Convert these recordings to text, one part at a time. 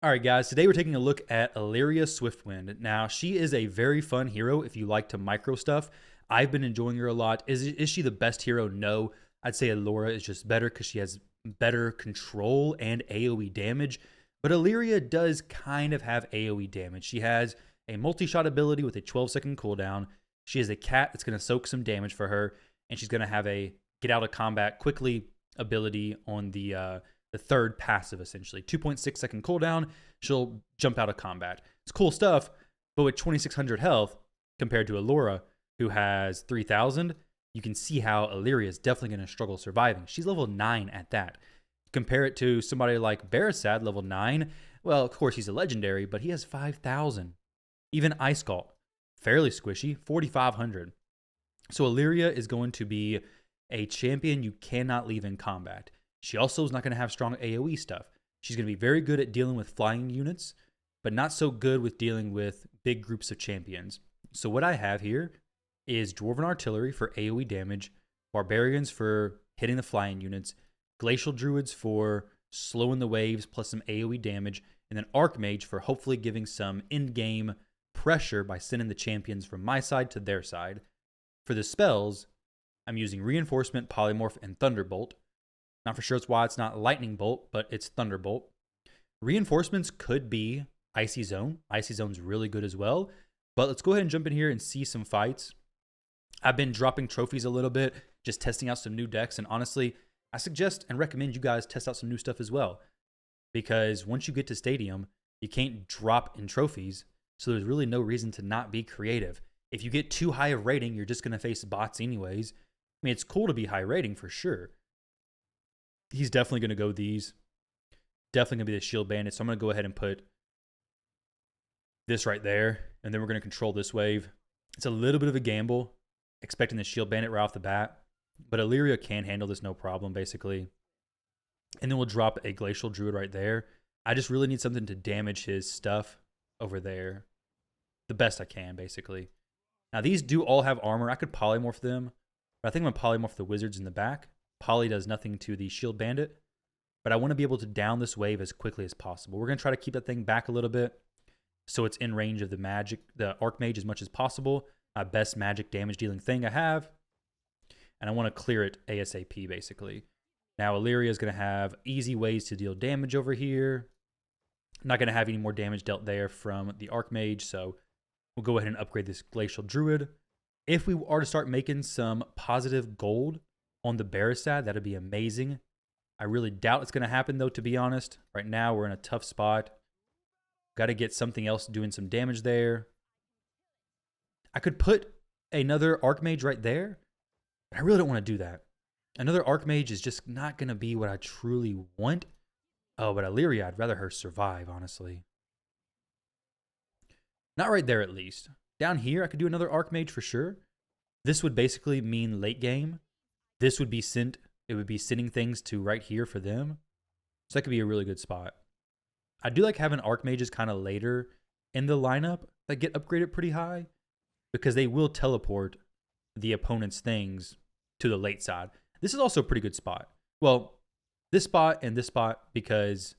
All right, guys, today we're taking a look at Alleria Swiftwind. Now, she is a very fun hero if you like to micro stuff. I've been enjoying her a lot. Is she the best hero? No. I'd say Allura is just better because she has better control and AoE damage. But Alleria does kind of have AoE damage. She has a multi-shot ability with a 12-second cooldown. She has a cat that's going to soak some damage for her, and she's going to have a get out of combat quickly ability on the third passive, essentially. 2.6-second cooldown, she'll jump out of combat. It's cool stuff, but with 2,600 health compared to Allura, who has 3,000, you can see how Alleria is definitely going to struggle surviving. She's level 9 at that. Compare it to somebody like Barasad, level 9. Well, of course, he's a legendary, but he has 5,000. Even Ice Galt, fairly squishy, 4,500. So Alleria is going to be a champion you cannot leave in combat. She also is not going to have strong AoE stuff. She's going to be very good at dealing with flying units, but not so good with dealing with big groups of champions. So what I have here is Dwarven Artillery for AoE damage, Barbarians for hitting the flying units, Glacial Druids for slowing the waves plus some AoE damage, and then Archmage for hopefully giving some in-game pressure by sending the champions from my side to their side. For the spells, I'm using Reinforcement, Polymorph, and Thunderbolt. Not for sure it's why it's not Lightning Bolt, but it's Thunderbolt. Reinforcements could be Icy Zone. Icy Zone's really good as well. But let's go ahead and jump in here and see some fights. I've been dropping trophies a little bit, just testing out some new decks. And honestly, I suggest and recommend you guys test out some new stuff as well. Because once you get to Stadium, you can't drop in trophies. So there's really no reason to not be creative. If you get too high of rating, you're just going to face bots anyways. I mean, it's cool to be high rating for sure. He's definitely going to go these. Definitely going to be the Shield Bandit. So I'm going to go ahead and put this right there. And then we're going to control this wave. It's a little bit of a gamble, expecting the Shield Bandit right off the bat. But Alleria can handle this no problem, basically. And then we'll drop a Glacial Druid right there. I just really need something to damage his stuff over there. The best I can, basically. Now, these do all have armor. I could polymorph them. But I think I'm going to polymorph the wizards in the back. Poly does nothing to the Shield Bandit, but I want to be able to down this wave as quickly as possible. We're going to try to keep that thing back a little bit so it's in range of the Archmage as much as possible. My best magic damage dealing thing I have, and I want to clear it ASAP, basically. Now, Alleria is going to have easy ways to deal damage over here. Not going to have any more damage dealt there from the Archmage, so we'll go ahead and upgrade this Glacial Druid. If we are to start making some positive gold on the Barasad, that'd be amazing. I really doubt it's going to happen, though, to be honest. Right now, we're in a tough spot. Got to get something else doing some damage there. I could put another Archmage right there, but I really don't want to do that. Another Archmage is just not going to be what I truly want. Oh, but Alleria, I'd rather her survive, honestly. Not right there, at least. Down here, I could do another Archmage for sure. This would basically mean late game. This would be sent, it would be sending things to right here for them. So that could be a really good spot. I do like having Archmages kind of later in the lineup that get upgraded pretty high because they will teleport the opponent's things to the late side. This is also a pretty good spot. Well, this spot and this spot because,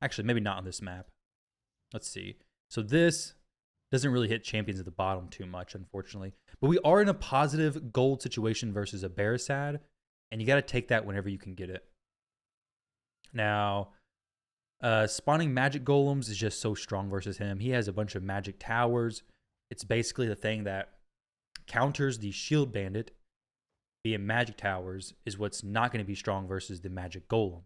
actually maybe not on this map. Let's see. So this doesn't really hit champions at the bottom too much, unfortunately. But we are in a positive gold situation versus a Barasad, and you got to take that whenever you can get it. Now, spawning magic golems is just so strong versus him. He has a bunch of magic towers. It's basically the thing that counters the Shield Bandit, being magic towers, is what's not going to be strong versus the magic golem.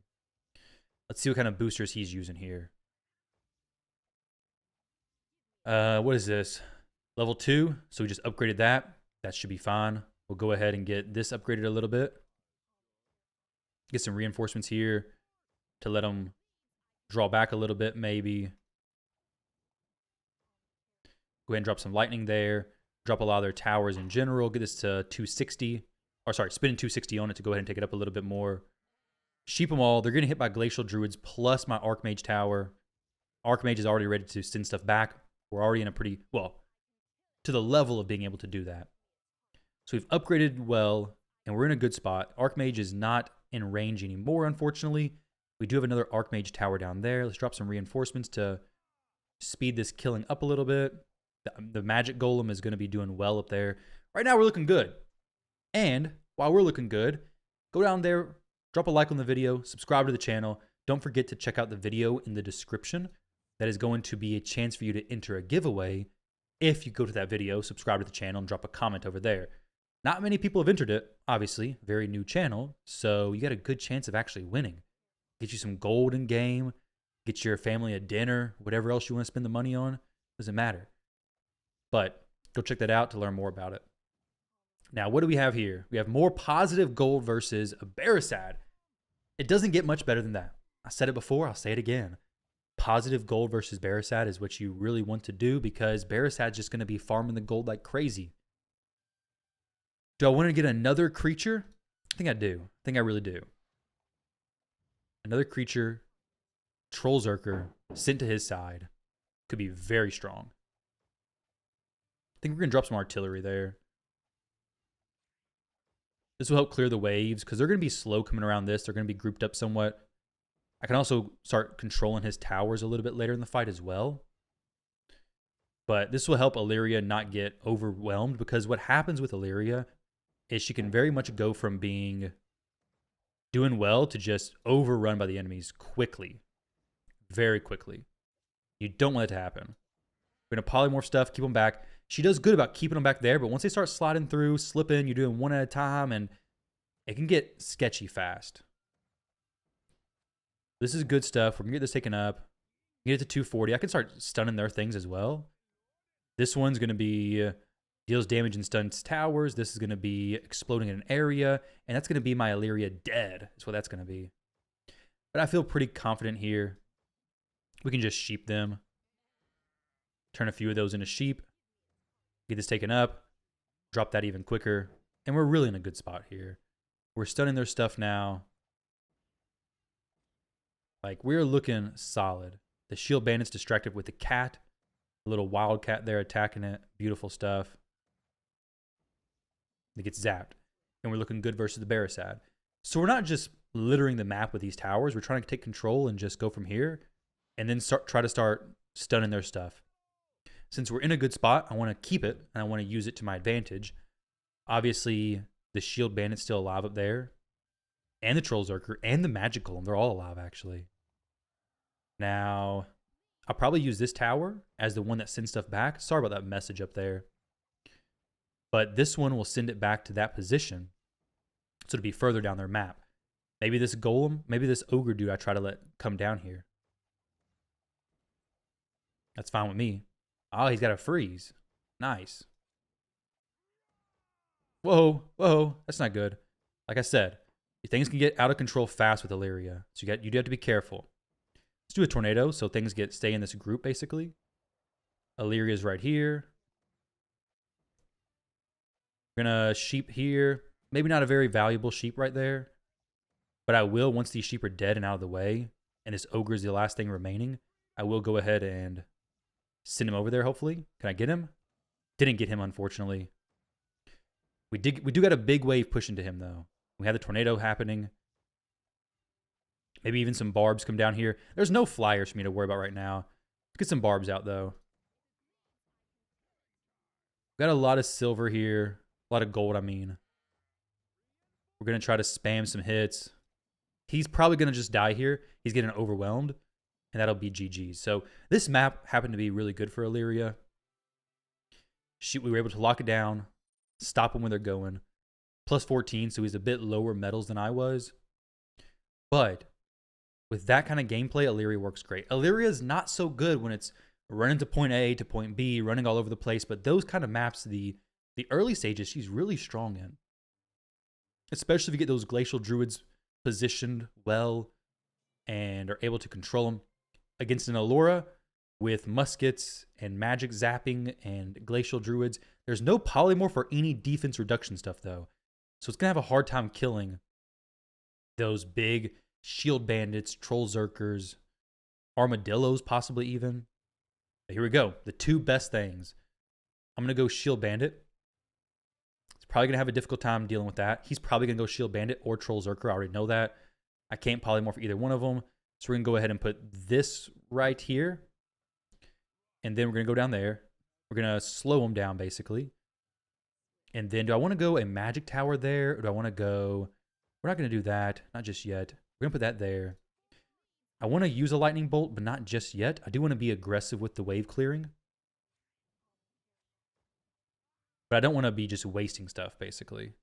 Let's see what kind of boosters he's using here. What is this? Level 2, so we just upgraded that. That should be fine. We'll go ahead and get this upgraded a little bit. Get some reinforcements here to let them draw back a little bit, maybe. Go ahead and drop some lightning there. Drop a lot of their towers in general. Get this to 260. Or sorry, spinning 260 on it to go ahead and take it up a little bit more. Sheep them all. They're going to hit by Glacial Druids plus my Archmage tower. Archmage is already ready to send stuff back. We're already in a pretty, well, to the level of being able to do that. So we've upgraded well, and we're in a good spot. Archmage is not in range anymore, unfortunately. We do have another Archmage tower down there. Let's drop some reinforcements to speed this killing up a little bit. The magic golem is going to be doing well up there. Right now, we're looking good. And while we're looking good, go down there, drop a like on the video, subscribe to the channel. Don't forget to check out the video in the description. That is going to be a chance for you to enter a giveaway if you go to that video, subscribe to the channel, and drop a comment over there. Not many people have entered it, obviously. Very new channel, so you got a good chance of actually winning. Get you some gold in game, get your family a dinner, whatever else you want to spend the money on, doesn't matter. But go check that out to learn more about it. Now, what do we have here? We have more positive gold versus a Barasad. It doesn't get much better than that. I said it before, I'll say it again. Positive gold versus Barasad is what you really want to do because Barasad's just going to be farming the gold like crazy. Do I want to get another creature? I think I do. I think I really do. Another creature, Troll Zerker, sent to his side. Could be very strong. I think we're going to drop some artillery there. This will help clear the waves because they're going to be slow coming around this. They're going to be grouped up somewhat. I can also start controlling his towers a little bit later in the fight as well. But this will help Alleria not get overwhelmed because what happens with Alleria is she can very much go from being doing well to just overrun by the enemies quickly. Very quickly. You don't want it to happen. We're going to polymorph stuff, keep them back. She does good about keeping them back there, but once they start sliding through, slipping, you're doing one at a time, and it can get sketchy fast. This is good stuff. We're going to get this taken up. Get it to 240. I can start stunning their things as well. This one's going to be deals damage and stuns towers. This is going to be exploding in an area, and that's going to be my Alleria dead. That's what that's going to be. But I feel pretty confident here. We can just sheep them. Turn a few of those into sheep. Get this taken up. Drop that even quicker. And we're really in a good spot here. We're stunning their stuff now. Like, we're looking solid. The shield bandit's distracted with the cat. A little wildcat there attacking it. Beautiful stuff. It gets zapped. And we're looking good versus the Barasad. So we're not just littering the map with these towers. We're trying to take control and just go from here. And then try to start stunning their stuff. Since we're in a good spot, I want to keep it. And I want to use it to my advantage. Obviously, the shield bandit's still alive up there. And the Troll Zerker. And the Magic Golem. They're all alive, actually. Now, I'll probably use this tower as the one that sends stuff back. Sorry about that message up there. But this one will send it back to that position. So to be further down their map. Maybe this golem, maybe this ogre dude I try to let come down here. That's fine with me. Oh, he's got a freeze. Nice. Whoa, whoa, that's not good. Like I said, things can get out of control fast with Alleria. So you do have to be careful. Let's do a tornado so things stay in this group, basically. Alleria's right here. We're going to sheep here. Maybe not a very valuable sheep right there. But I will, once these sheep are dead and out of the way, and this ogre is the last thing remaining, I will go ahead and send him over there, hopefully. Can I get him? Didn't get him, unfortunately. We do got a big wave pushing to him, though. We have the tornado happening. Maybe even some barbs come down here. There's no flyers for me to worry about right now. Let's get some barbs out, though. Got a lot of silver here. A lot of gold, I mean. We're going to try to spam some hits. He's probably going to just die here. He's getting overwhelmed. And that'll be GG's. So this map happened to be really good for Alleria. We were able to lock it down. Stop them when they're going. Plus 14, so he's a bit lower metals than I was. But with that kind of gameplay, Alleria works great. Alleria is not so good when it's running to point A to point B, running all over the place. But those kind of maps, the early stages, she's really strong in. Especially if you get those glacial druids positioned well and are able to control them. Against an Allura with muskets and magic zapping and glacial druids, there's no polymorph or any defense reduction stuff, though. So it's going to have a hard time killing those big shield bandits, troll zerkers, armadillos possibly even. But here we go. The two best things. I'm going to go shield bandit. He's probably going to have a difficult time dealing with that. He's probably going to go shield bandit or troll zerker. I already know that. I can't polymorph either one of them. So we're going to go ahead and put this right here. And then we're going to go down there. We're going to slow them down, basically. And then do I want to go a magic tower there? Or do I want to go... We're not going to do that. Not just yet. We're going to put that there. I want to use a lightning bolt, but not just yet. I do want to be aggressive with the wave clearing. But I don't want to be just wasting stuff, basically.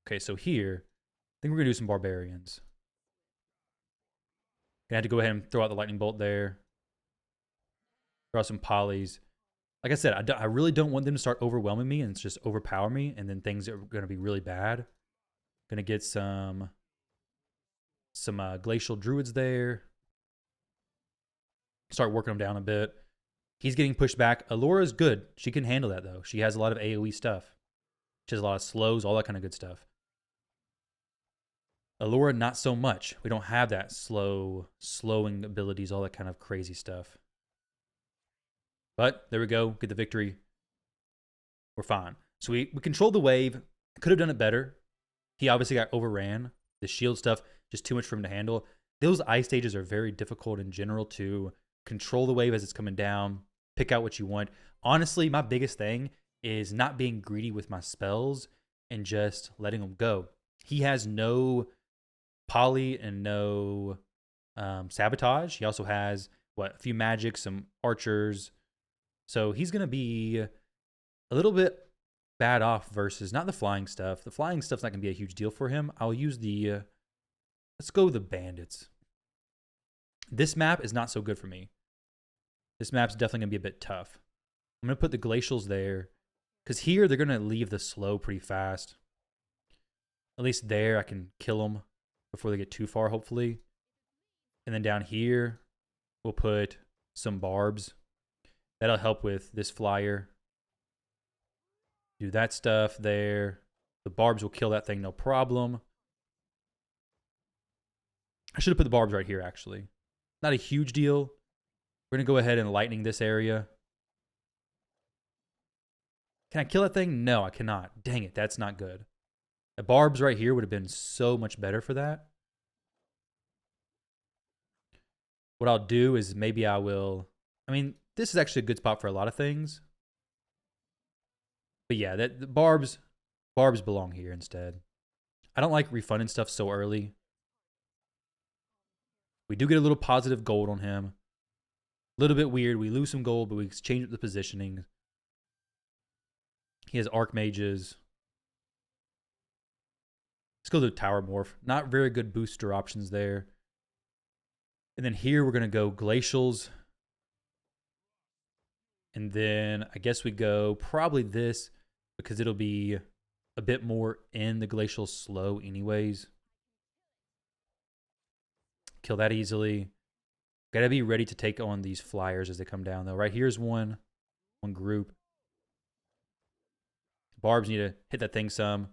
Okay, so here, I think we're going to do some barbarians. Gonna have to go ahead and throw out the lightning bolt there. Throw out some polys. Like I said, I really don't want them to start overwhelming me and just overpower me, and then things are going to be really bad. Gonna get some glacial druids there. Start working them down a bit. He's getting pushed back. Allora's good. She can handle that, though. She has a lot of AoE stuff. She has a lot of slows, all that kind of good stuff. Allura, not so much. We don't have that slowing abilities, all that kind of crazy stuff. But there we go. Get the victory. We're fine. So we controlled the wave. Could have done it better. He obviously got overran. The shield stuff, just too much for him to handle. Those ice stages are very difficult in general to control the wave as it's coming down. Pick out what you want. Honestly, my biggest thing is not being greedy with my spells and just letting them go. He has no poly and no sabotage. He also has a few magics, some archers. So he's gonna be a little bit bad off versus not the flying stuff. The flying stuff's not gonna be a huge deal for him. I'll use the let's go with the bandits. This map is not so good for me. This map's definitely gonna be a bit tough. I'm gonna put the glacials there because here they're gonna leave the slow pretty fast. At least there I can kill them before they get too far, hopefully. And then down here, we'll put some barbs. That'll help with this flyer. Do that stuff there. The barbs will kill that thing, no problem. I should have put the barbs right here, actually. Not a huge deal. We're going to go ahead and lightning this area. Can I kill that thing? No, I cannot. Dang it, that's not good. The barbs right here would have been so much better for that. What I'll do is maybe I will... I mean, this is actually a good spot for a lot of things. But yeah, the barbs belong here instead. I don't like refunding stuff so early. We do get a little positive gold on him. A little bit weird. We lose some gold, but we change up the positioning. He has archmages. Let's go to Tower Morph. Not very good booster options there. And then here we're going to go Glacials. And then I guess we go probably this because it'll be a bit more in the Glacial slow anyways. Kill that easily. Gotta be ready to take on these flyers as they come down, though. Right here's one group. Barbs need to hit that thing some.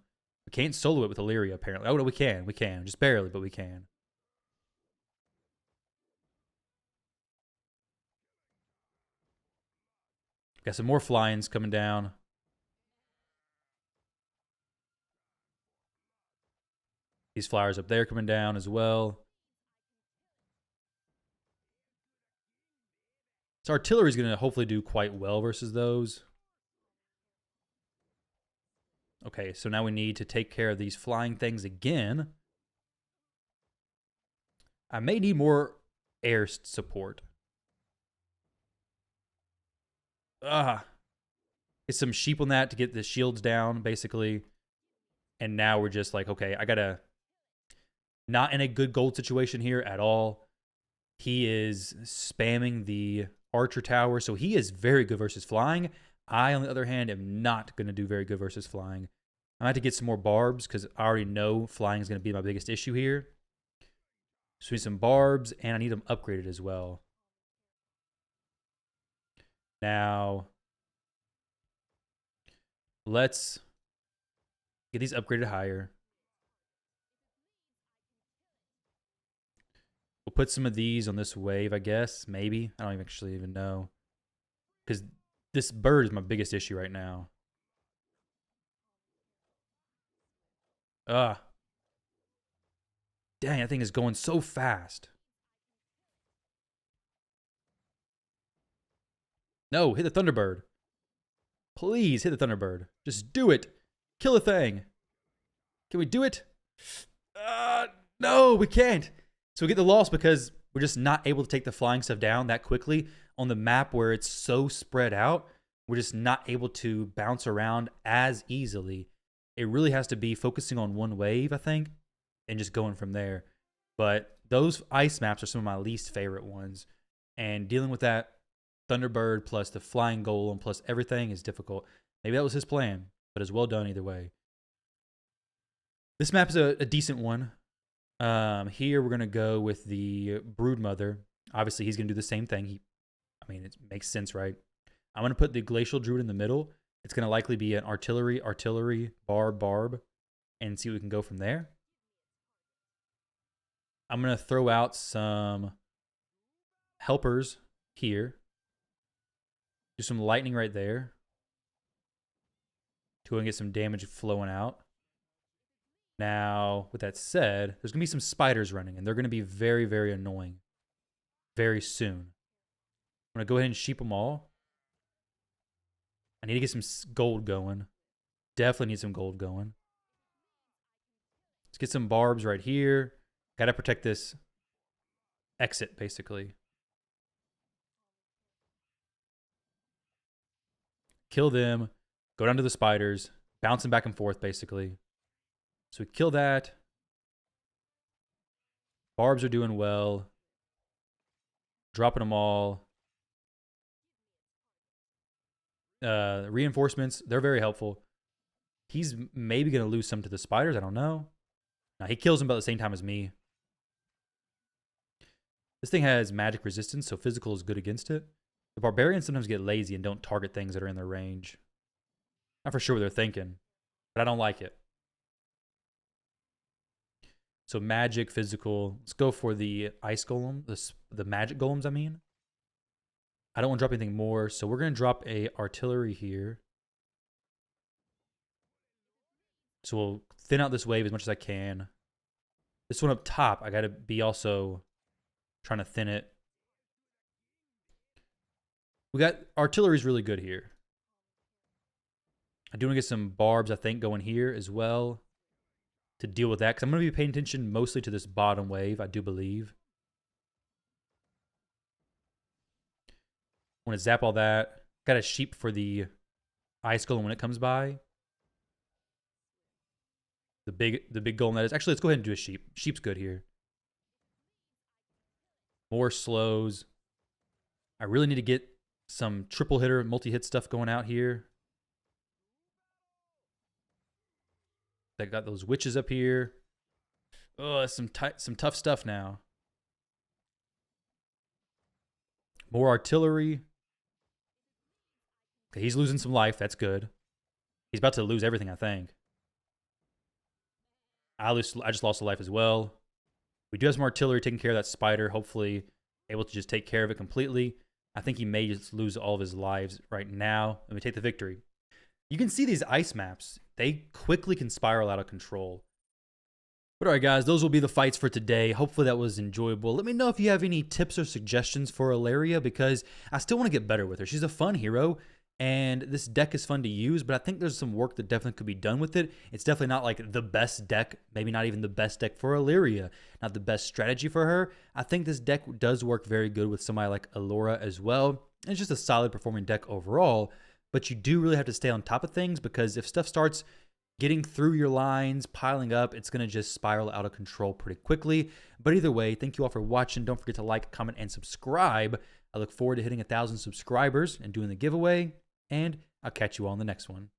We can't solo it with Alleria, apparently. Oh, no, we can. We can. Just barely, but we can. Got some more flyings coming down. These flyers up there coming down as well. So artillery is going to hopefully do quite well versus those. Okay, so now we need to take care of these flying things again. I may need more air support. Get some sheep on that to get the shields down, basically. And now we're just like, okay, I gotta... Not in a good gold situation here at all. He is spamming the archer tower, so he is very good versus flying. I, on the other hand, am not going to do very good versus flying. I have to get some more barbs because I already know flying is going to be my biggest issue here. So we need some barbs, and I need them upgraded as well. Now, let's get these upgraded higher. We'll put some of these on this wave, I guess. Maybe. I don't actually even know. Because this bird is my biggest issue right now. Dang, that thing is going so fast. No, hit the Thunderbird. Please hit the Thunderbird. Just do it. Kill the thing. Can we do it? No, we can't. So we get the loss because we're just not able to take the flying stuff down that quickly on the map where it's so spread out. We're just not able to bounce around as easily. It really has to be focusing on one wave, I think, and just going from there. But those ice maps are some of my least favorite ones. And dealing with that Thunderbird plus the flying golem plus everything is difficult. Maybe that was his plan, but it's well done either way. This map is a decent one. Here we're going to go with the Broodmother. Obviously, he's going to do the same thing. It makes sense, right? I'm going to put the Glacial Druid in the middle. It's going to likely be an artillery, barb, and see what we can go from there. I'm going to throw out some helpers here. Do some lightning right there to go and get some damage flowing out. Now, with that said, there's going to be some spiders running, and they're going to be very, very annoying very soon. I'm going to go ahead and sheep them all. I need to get some gold going. Definitely need some gold going. Let's get some barbs right here. Got to protect this exit, basically. Kill them. Go down to the spiders. Bouncing back and forth, basically. So we kill that. Barbs are doing well. Dropping them all. Reinforcements, they're very helpful. He's maybe going to lose some to the spiders. I don't know. No, he kills them about the same time as me. This thing has magic resistance, so physical is good against it. The barbarians sometimes get lazy and don't target things that are in their range. Not for sure what they're thinking, but I don't like it. So magic, physical. Let's go for the ice golem, the magic golems, I mean. I don't want to drop anything more, so we're going to drop a artillery here. So we'll thin out this wave as much as I can. This one up top, I got to be also trying to thin it. We got artillery's really good here. I do want to get some barbs, I think, going here as well to deal with that, because I'm going to be paying attention mostly to this bottom wave, I do believe. I want to zap all that. Got a sheep for the ice golem when it comes by. The big golem that is. Actually, let's go ahead and do a sheep. Sheep's good here. More slows. I really need to get some triple hitter, multi-hit stuff going out here. I got those witches up here. Oh, some tough stuff now. More artillery. Okay, he's losing some life. That's good. He's about to lose everything, I think. I just lost a life as well. We do have some artillery taking care of that spider. Hopefully able to just take care of it completely. I think he may just lose all of his lives right now. And we take the victory. You can see these ice maps. They quickly can spiral out of control. But all right, guys, those will be the fights for today. Hopefully that was enjoyable. Let me know if you have any tips or suggestions for Alleria, because I still want to get better with her. She's a fun hero, and this deck is fun to use, but I think there's some work that definitely could be done with it. It's definitely not like the best deck, maybe not even the best deck for Alleria, not the best strategy for her. I think this deck does work very good with somebody like Allura as well. It's just a solid performing deck overall, but you do really have to stay on top of things, because if stuff starts getting through your lines, piling up, it's going to just spiral out of control pretty quickly. But either way, thank you all for watching. Don't forget to like, comment, and subscribe. I look forward to hitting 1,000 subscribers and doing the giveaway, and I'll catch you all in the next one.